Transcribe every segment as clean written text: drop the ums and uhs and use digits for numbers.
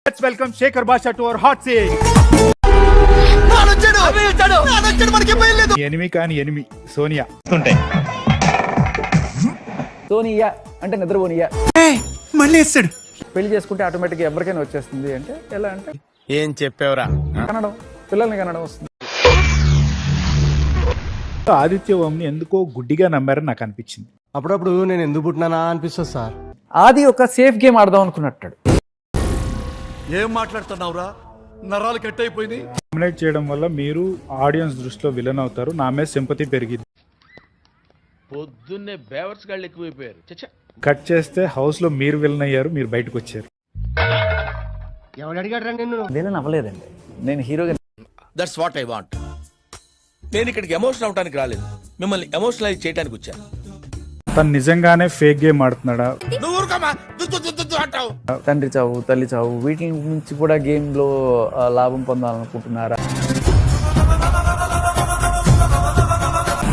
Let's welcome Shekhar Basha to our hot seat. Enemy కాని enemy Sonia ఉంటాయి. సోనియా అంటే నిద్రపోనియా మళ్ళీ వేస్తాడు. పెళ్లి చేసుకుంటే ఆటోమేటిక్గా ఎవరికైనా వచ్చేస్తుంది అంటే ఎలా అంటే ఏం చెప్పావురా? కనడం, పిల్లల్ని కనడం వస్తుంది. ఆదిత్య ఓంని ఎందుకో గుడ్డిగా నమ్మారని నాకు అనిపించింది. అప్పుడప్పుడు నేను ఎందుకు పుట్టినానా అనిపిస్తుంది సార్. ఆది ఒక సేఫ్ గేమ్ ఆడదాం అనుకున్నట్టాడు. ఏం మాట్లాడుతున్నావురా? నరాలు కట్ అయిపోయింది. డామినేట్ చేయడం వల్ల మీరు ఆడియన్స్ దృష్టిలో విలన్ అవుతారు. నా మీద సింపతి పెరిగింది. పొద్దున్నే బేవర్స్ గాళ్ళు ఎక్కువైపోయారు. చచ్చా కట్ చేస్తే హౌస్ లో మీరు విలన్ అయ్యారు, మీరు బయటకు వచ్చారు. ఎవడు అడిగాడు నిన్ను? విలన్ అవ్వలేదండి, నేను హీరోగా. That's what I want. నేను ఇక్కడికి ఎమోషనల్ అవడానికి రాలేదు, మిమ్మల్ని ఎమోషనలైజ్ చేయడానికి వచ్చాను. తను నిజంగానే ఫేక్ గేమ్ ఆడుతున్నాడా? తండ్రి చావు, తల్లి చావు, వీటి నుంచి కూడా గేమ్ లో లాభం పొందాలనుకుంటున్నారా?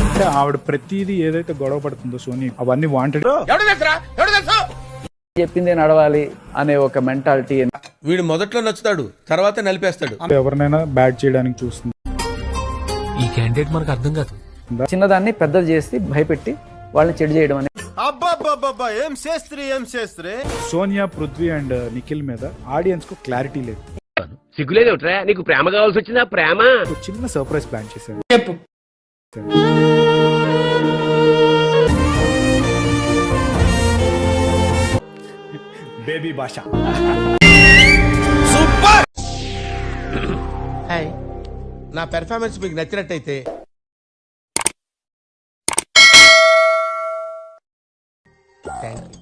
అంటే ఆవిడ ప్రతిదీ ఏదైతే గొడవ పడుతుందో సోని అవన్నీ వాంటెడ్. చెప్పిందే నడవాలి అనే ఒక మెంటాలిటీ. వీడు మొదట్లో నచ్చుతాడు, తర్వాత నలిపేస్తాడు. ఎవరినైనా బ్యాడ్ చేయడానికి చూస్తుంది. ఈ క్యాండిడేట్ మనకు అర్థం కాదు. చిన్నదాన్ని పెద్దది చేసి భయపెట్టి వాళ్ళని చెడు చేయడం అనేది. అబ్బా ఏం చేస్త్రీ. సోనియా, పృథ్వీ అండ్ నిఖిల్ మీద ఆడియన్స్ కు క్లారిటీ లేదు. సిగ్గులేదేమిట్రా? నీకు ప్రేమ కావాల్సి వచ్చిందా? ప్రేమ ఒక చిన్న సర్ప్రైజ్ ప్లాన్ చేశారు. చెప్పు. బేబీ భాష. సూపర్. హాయ్, నా పెర్ఫార్మెన్స్ మీకు నచ్చినట్టయితే థ్యాంక్ యూ.